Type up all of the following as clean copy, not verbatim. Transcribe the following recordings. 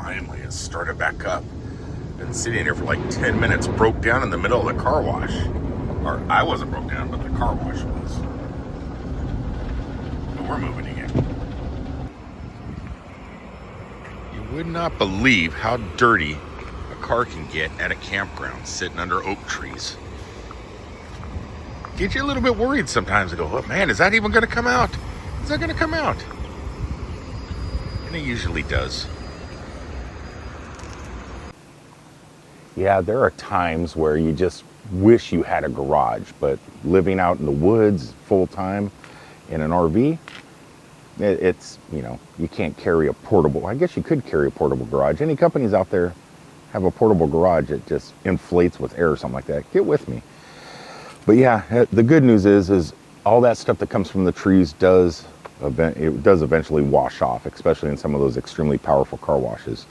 finally it started back up. Been sitting here for like 10 minutes, broke down in the middle of the car wash. Or I wasn't broke down, but the car wash was. But we're moving again. You would not believe how dirty a car can get at a campground sitting under oak trees. Get you a little bit worried sometimes. I go, oh man, is that even going to come out? Is that going to come out? And it usually does. Yeah, there are times where you just wish you had a garage, but living out in the woods full time in an RV, it's, you know, you can't carry a portable. I guess you could carry a portable garage. Any companies out there have a portable garage that just inflates with air or something like that. Get with me. But yeah, the good news is all that stuff that comes from the trees does eventually wash off, especially in some of those extremely powerful car washes.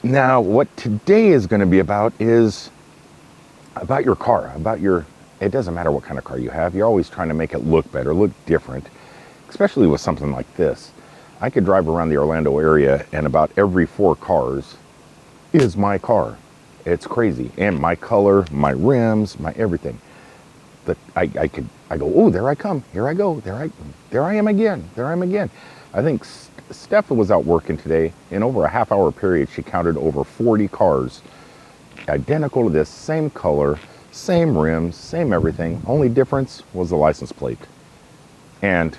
Now, what today is going to be about is about your car, it doesn't matter what kind of car you have. You're always trying to make it look better, look different, especially with something like this. I could drive around the Orlando area and about every 4 cars is my car. It's crazy. And my color, my rims, my everything. I go, oh, there I come. Here I go. There I am again. There I am again. I think Steph was out working today. In over a half-hour period, she counted over 40 cars identical to this, same color, same rims, same everything. Only difference was the license plate and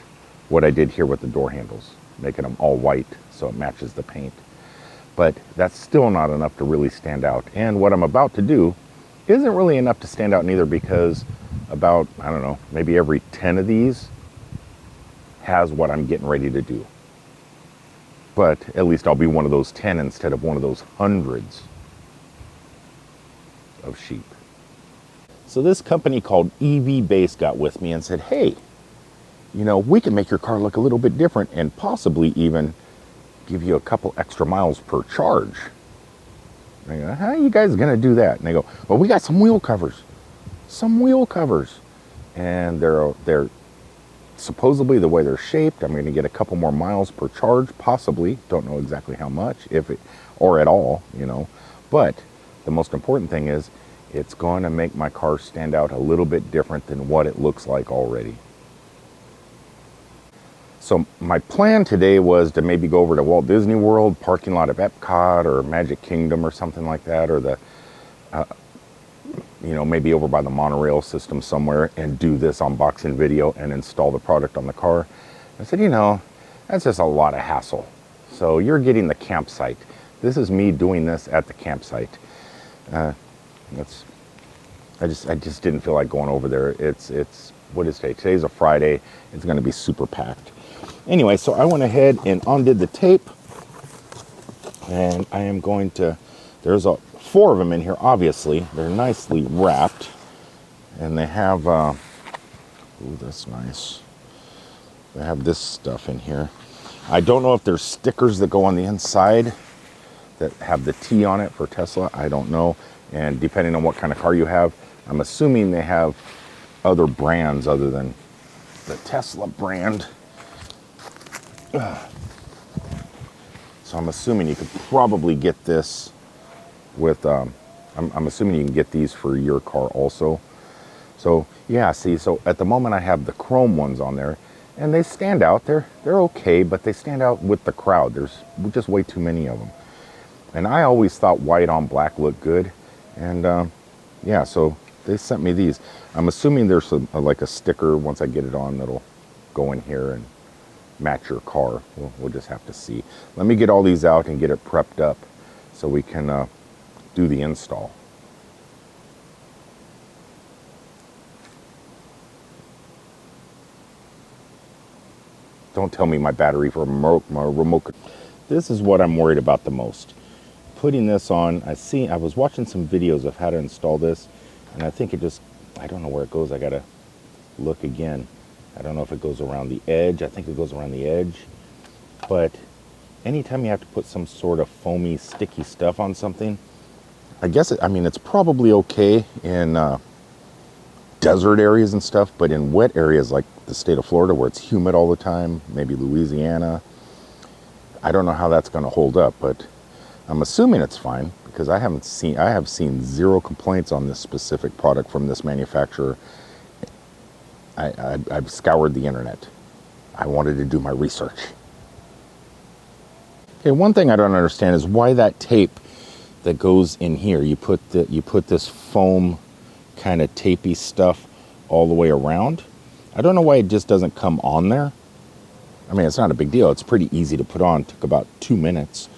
what I did here with the door handles, making them all white so it matches the paint. But that's still not enough to really stand out. And what I'm about to do isn't really enough to stand out neither, because about, I don't know, maybe every 10 of these has what I'm getting ready to do. But at least I'll be one of those 10 instead of one of those hundreds of sheep. So this company called EVBase got with me and said, hey, you know, we can make your car look a little bit different and possibly even give you a couple extra miles per charge. And I go, how are you guys gonna do that? And they go, well, we got some wheel covers. And they're supposedly, the way they're shaped, I'm gonna get a couple more miles per charge, possibly. Don't know exactly how much, if it, or at all, you know. But the most important thing is, it's going to make my car stand out a little bit different than what it looks like already. So my plan today was to maybe go over to Walt Disney World, parking lot of Epcot or Magic Kingdom or something like that, or the, you know, maybe over by the monorail system somewhere and do this unboxing video and install the product on the car. I said, you know, that's just a lot of hassle. So you're getting the campsite. This is me doing this at the campsite. I just didn't feel like going over there. It's what is today? Today's a Friday. It's going to be super packed. Anyway, so I went ahead and undid the tape, and I am going to, there's 4 of them in here, obviously. They're nicely wrapped, and they have, ooh, that's nice. They have this stuff in here. I don't know if there's stickers that go on the inside that have the T on it for Tesla. I don't know. And depending on what kind of car you have, I'm assuming they have other brands other than the Tesla brand. So I'm assuming you could probably get this with, I'm assuming you can get these for your car also. So yeah, see, so at the moment I have the chrome ones on there, and they stand out. They're okay, but they stand out with the crowd. There's just way too many of them. And I always thought white on black looked good. And yeah, so they sent me these. I'm assuming there's like a sticker once I get it on that'll go in here and match your car. We'll just have to see. Let me get all these out and get it prepped up so we can do the install. Don't tell me my battery for my remote. This is what I'm worried about the most. Putting this on, I was watching some videos of how to install this, and I think it just, I don't know where it goes. I gotta look again. I don't know if it goes around the edge. I think it goes around the edge. But anytime you have to put some sort of foamy, sticky stuff on something, I guess, I mean, it's probably okay in desert areas and stuff, but in wet areas like the state of Florida where it's humid all the time, maybe Louisiana, I don't know how that's going to hold up, but I'm assuming it's fine because I have seen zero complaints on this specific product from this manufacturer. I've scoured the internet. I wanted to do my research. Okay, one thing I don't understand is why that tape that goes in here, you put this foam kind of tapey stuff all the way around. I don't know why it just doesn't come on there. I mean, it's not a big deal. It's pretty easy to put on. It took about 2 minutes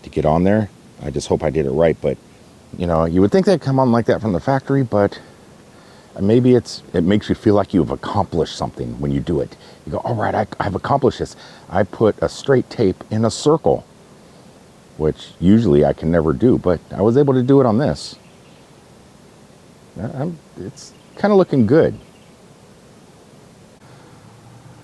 to get on there. I just hope I did it right. But, you know, you would think they'd come on like that from the factory, but maybe it makes you feel like you've accomplished something when you do it. You go, all right, I've accomplished this. I put a straight tape in a circle, which usually I can never do, but I was able to do it on this. It's kind of looking good.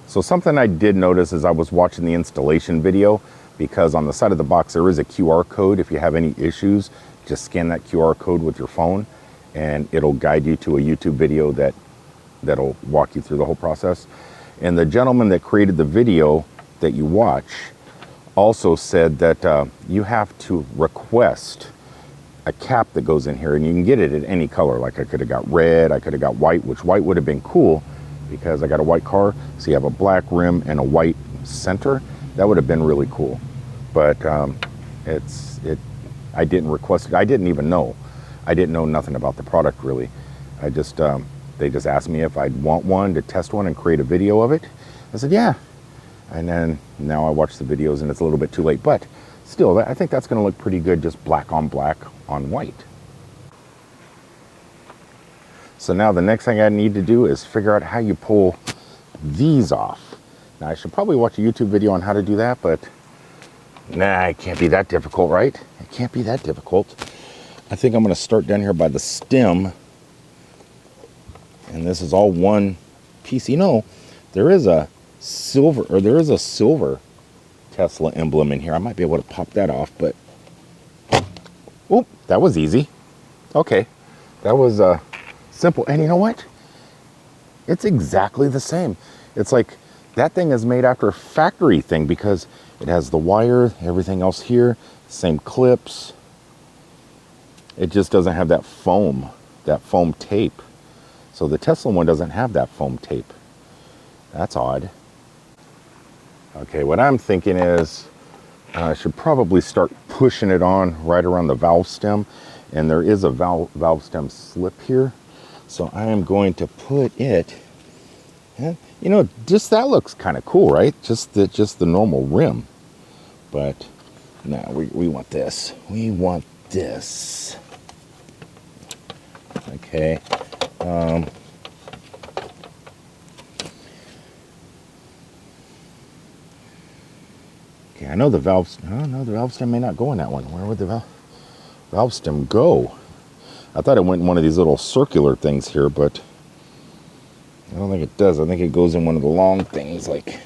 So something I did notice as I was watching the installation video, because on the side of the box there is a QR code. If you have any issues, just scan that QR code with your phone and it'll guide you to a YouTube video that'll walk you through the whole process. And the gentleman that created the video that you watch also said that you have to request a cap that goes in here, and you can get it in any color. Like I could have got red, I could have got white, which white would have been cool because I got a white car. So you have a black rim and a white center. That would have been really cool. But I didn't request it. I didn't even know. I didn't know nothing about the product really. I just, they just asked me if I'd want one to test one and create a video of it. I said, yeah. And then now I watch the videos and it's a little bit too late, but still, I think that's going to look pretty good, just black on white. So now the next thing I need to do is figure out how you pull these off. Now I should probably watch a YouTube video on how to do that, but nah, it can't be that difficult, right? It can't be that difficult. I think I'm going to start down here by the stem. And this is all one piece. You know, there is a silver Tesla emblem in here. I might be able to pop that off, but oop, that was easy. Okay, that was simple. And you know what? It's exactly the same. It's like that thing is made after a factory thing because it has the wire, everything else here, same clips. It just doesn't have that foam tape. So the Tesla one doesn't have that foam tape. That's odd. Okay, what I'm thinking is I should probably start pushing it on right around the valve stem. And there is a valve stem slip here. So I am going to put it, you know, just that looks kind of cool, right? Just the normal rim. But no, we want this. We want this. Okay. Okay, I know the valves. Oh no, the valve stem may not go in that one. Where would the valve stem go? I thought it went in one of these little circular things here, but I don't think it does. I think it goes in one of the long things. Like,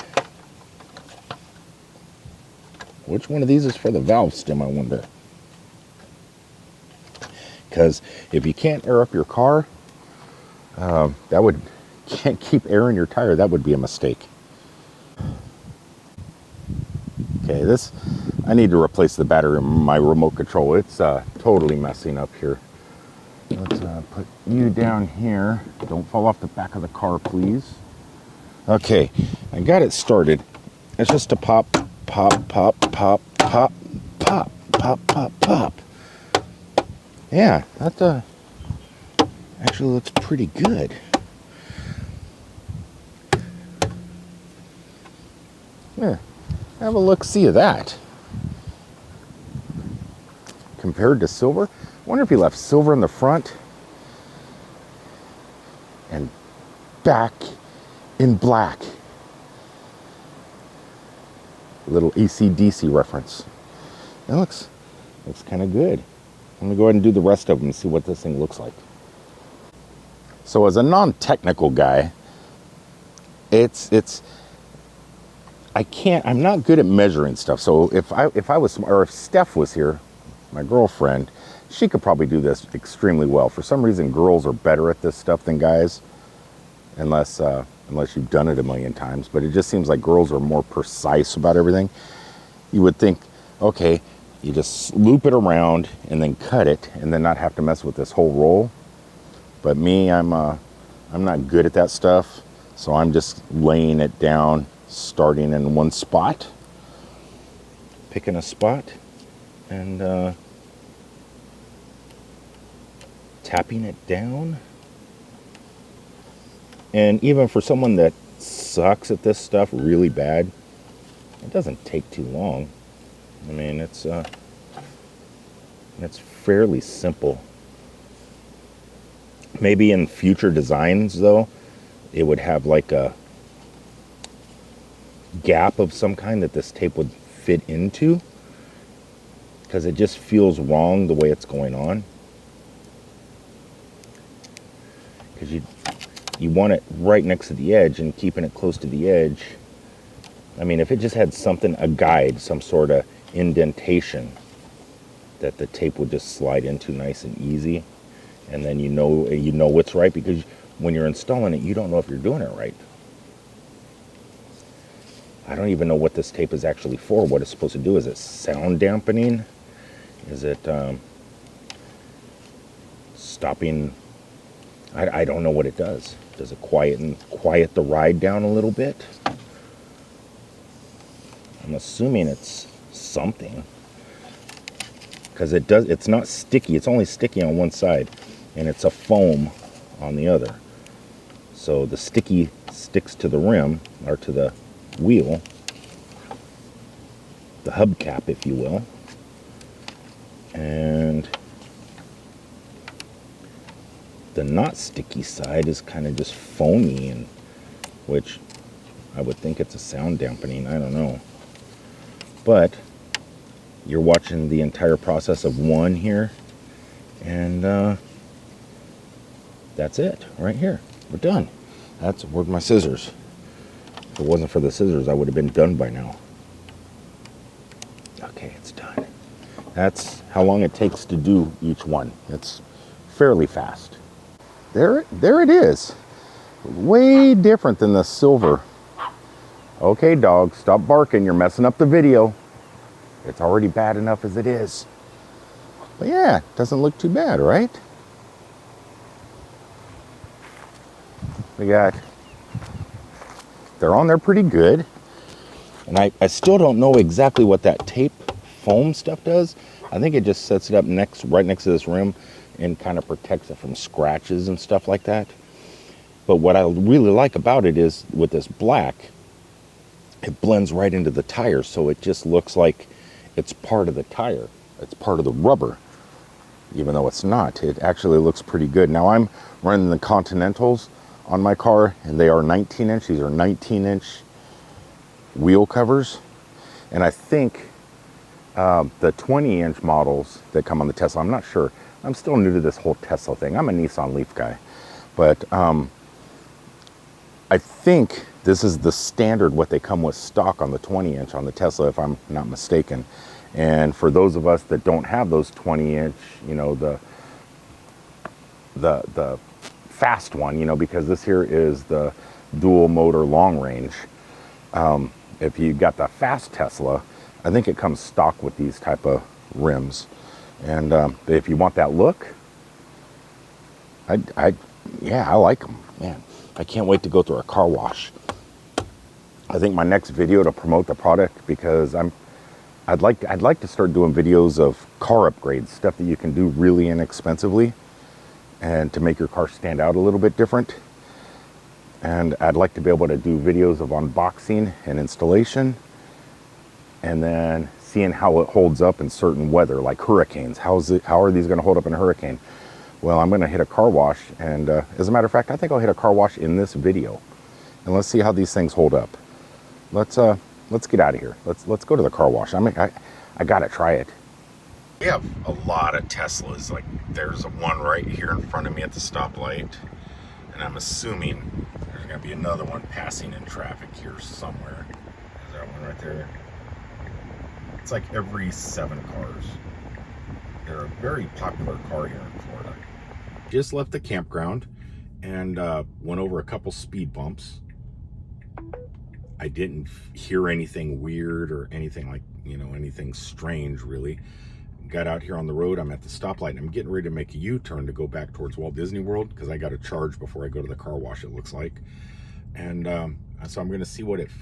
which one of these is for the valve stem, I wonder? Because if you can't air up your car, can't keep air in your tire, that would be a mistake. Okay, I need to replace the battery in my remote control. It's totally messing up here. Let's put you down here. Don't fall off the back of the car, please. Okay, I got it started. It's just a pop, pop, pop, pop, pop, pop, pop, pop, pop. Yeah, that actually looks pretty good. Yeah, have a look-see of that. Compared to silver, I wonder if he left silver in the front and back in black. A little AC/DC reference. That looks kind of good. I'm gonna go ahead and do the rest of them and see what this thing looks like. So as a non-technical guy, I'm not good at measuring stuff. So if Steph was here, my girlfriend, she could probably do this extremely well. For some reason, girls are better at this stuff than guys, unless unless you've done it a million times, but it just seems like girls are more precise about everything. You would think, okay, you just loop it around and then cut it and then not have to mess with this whole roll. But me, I'm not good at that stuff, so I'm just laying it down, starting in one spot, picking a spot, and tapping it down. And even for someone that sucks at this stuff really bad, it doesn't take too long. I mean, it's fairly simple. Maybe in future designs, though, it would have like a gap of some kind that this tape would fit into, because it just feels wrong the way it's going on. Because you want it right next to the edge, and keeping it close to the edge. I mean, if it just had something, a guide, some sort of indentation that the tape would just slide into nice and easy, and then you know what's right, because when you're installing it, you don't know if you're doing it right. I don't even know what this tape is actually for, what it's supposed to do. Is it sound dampening? Is it stopping? I don't know what it does. Does it quiet the ride down a little bit? I'm assuming it's something, because it's not sticky. It's only sticky on one side, and it's a foam on the other. So the sticky sticks to the rim, or to the wheel, the hubcap, if you will, and the not sticky side is kind of just foamy, and which I would think it's a sound dampening. I don't know. But you're watching the entire process of one here, and that's it right here. We're done. Where's my scissors? If it wasn't for the scissors, I would have been done by now. Okay, it's done. That's how long it takes to do each one. It's fairly fast. There it is. Way different than the silver. Okay, dog, stop barking. You're messing up the video. It's already bad enough as it is. But yeah, it doesn't look too bad, right? They're on there pretty good. And I still don't know exactly what that tape foam stuff does. I think it just sets it up right next to this rim and kind of protects it from scratches and stuff like that. But what I really like about it is, with this black, it blends right into the tire, so it just looks like it's part of the tire. It's part of the rubber, even though it's not. It actually looks pretty good. Now I'm running the Continentals on my car, and they are 19-inch. These are 19-inch wheel covers. And I think the 20-inch models that come on the Tesla, I'm not sure. I'm still new to this whole Tesla thing. I'm a Nissan Leaf guy. But I think this is the standard, what they come with stock on the 20-inch on the Tesla, if I'm not mistaken. And for those of us that don't have those 20-inch, you know, the fast one, you know, because this here is the dual motor long range. If you got the fast Tesla, I think it comes stock with these type of rims. And if you want that look, yeah, I like them, man. I can't wait to go through a car wash. I think my next video to promote the product, because I'd like to start doing videos of car upgrades, stuff that you can do really inexpensively, and to make your car stand out a little bit different. And I'd like to be able to do videos of unboxing and installation, and then seeing how it holds up in certain weather, like hurricanes. How are these going to hold up in a hurricane? Well, I'm going to hit a car wash, and as a matter of fact, I think I'll hit a car wash in this video, and let's see how these things hold up. Let's get out of here. Let's go to the car wash. I gotta try it. We have a lot of Teslas. Like, there's one right here in front of me at the stoplight, and I'm assuming there's gonna be another one passing in traffic here somewhere. Is that one right there? It's like every 7 cars. They're a very popular car here in Florida. Just left the campground and went over a couple speed bumps. I didn't hear anything weird or anything like, anything strange really. Got out here on the road. I'm at the stoplight and I'm getting ready to make a U-turn to go back towards Walt Disney World because I got to charge before I go to the car wash, it looks like. And so I'm going to see if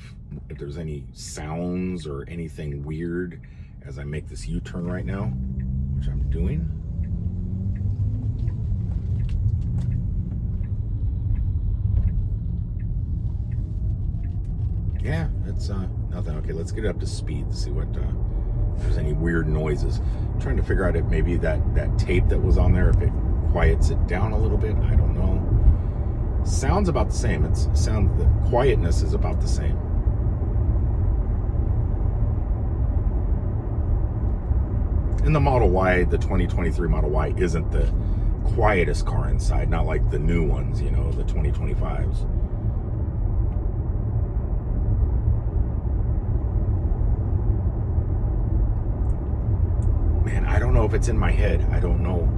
there's any sounds or anything weird as I make this U-turn right now, which I'm doing. Yeah, it's nothing. Okay, let's get it up to speed to see what if there's any weird noises. I'm trying to figure out if maybe that tape that was on there, if it quiets it down a little bit. I don't know. Sounds about the same. The quietness is about the same. And the Model Y, the 2023 Model Y, isn't the quietest car inside, not like the new ones, the 2025s. Man, I don't know if it's in my head. I don't know.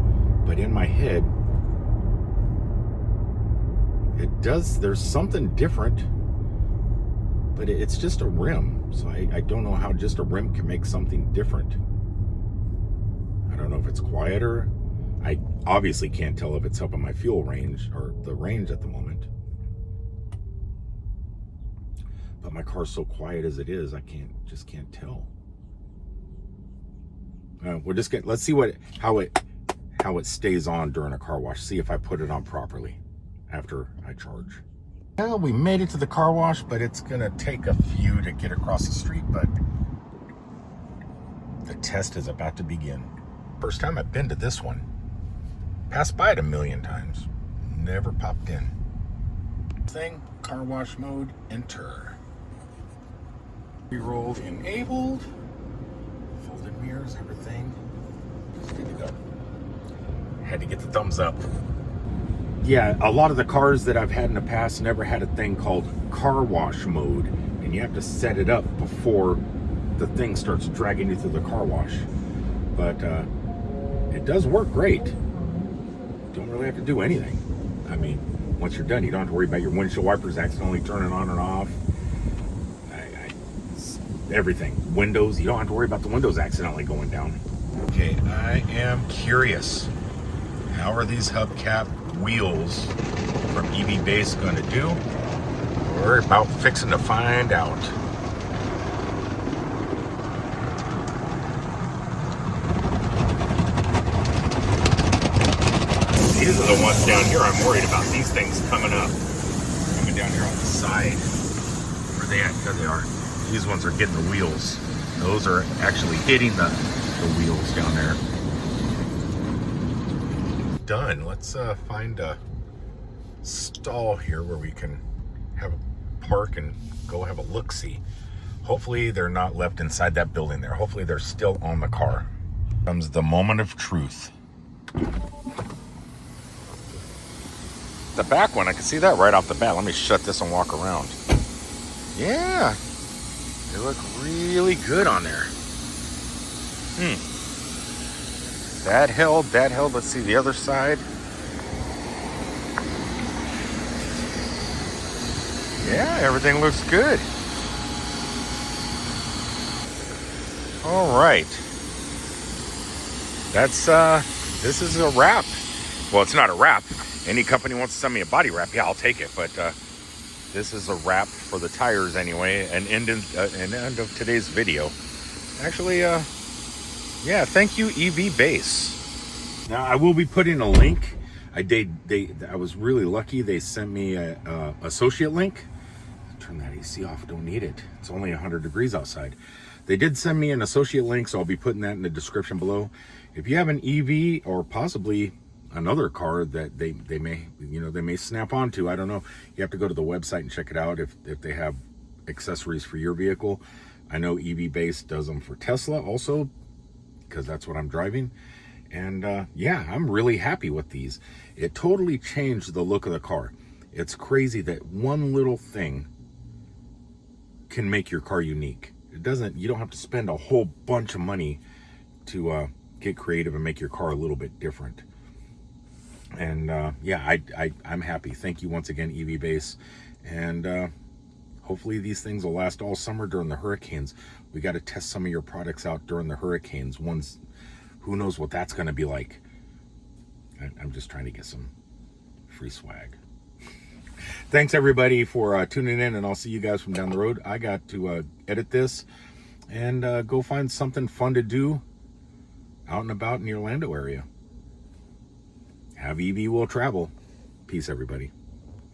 But in my head, there's something different. But it's just a rim. So I don't know how just a rim can make something different. I don't know if it's quieter. I obviously can't tell if it's up on my fuel range or the range at the moment. But my car's so quiet as it is, I just can't tell. Let's see how it stays on during a car wash. See if I put it on properly after I charge. Well, we made it to the car wash, but it's gonna take a few to get across the street, but the test is about to begin. First time I've been to this one. Passed by it a million times. Never popped in. Car wash mode, enter. Reroll enabled. Folded mirrors, everything. Just good to go. Had to get the thumbs up. Yeah, a lot of the cars that I've had in the past never had a thing called car wash mode, and you have to set it up before the thing starts dragging you through the car wash. But it does work great. Don't really have to do anything. I mean, once you're done, you don't have to worry about your windshield wipers accidentally turning on and off. Everything. Windows, you don't have to worry about the windows accidentally going down. Okay, I am curious. How are these hubcap wheels from EVBase going to do? We're about fixing to find out. These are the ones down here I'm worried about. These things coming up. Coming down here on the side. Where are they at? There they are. These ones are getting the wheels. Those are actually hitting the wheels down there. Done. Let's find a stall here where we can have a park and go have a look-see. Hopefully they're not left inside that building there. Hopefully they're still on the car. Comes the moment of truth. The back one, I can see that right off the bat. Let me shut this and walk around. Yeah. They look really good on there. That held. Let's see the other side. Yeah, everything looks good. All right. This is a wrap. Well, it's not a wrap. Any company wants to send me a body wrap, yeah, I'll take it. But this is a wrap for the tires anyway. An end of today's video. Actually, yeah, thank you, EVBase. Now, I will be putting a link. I was really lucky. They sent me a associate link. Turn that AC off. Don't need it. It's only 100 degrees outside. They did send me an associate link, so I'll be putting that in the description below. If you have an EV or possibly another car that they may snap onto, I don't know. You have to go to the website and check it out if they have accessories for your vehicle. I know EVBase does them for Tesla also, because that's what I'm driving. And yeah, I'm really happy with these. It totally changed the look of the car. It's crazy that one little thing can make your car unique. You don't have to spend a whole bunch of money to get creative and make your car a little bit different. And yeah, I'm happy. Thank you once again, EVBase. And Hopefully these things will last all summer during the hurricanes. We got to test some of your products out during the hurricanes. Ones, who knows what that's going to be like. I'm just trying to get some free swag. Thanks everybody for tuning in, and I'll see you guys from down the road. I got to edit this and go find something fun to do out and about in the Orlando area. Have EV will travel. Peace, everybody.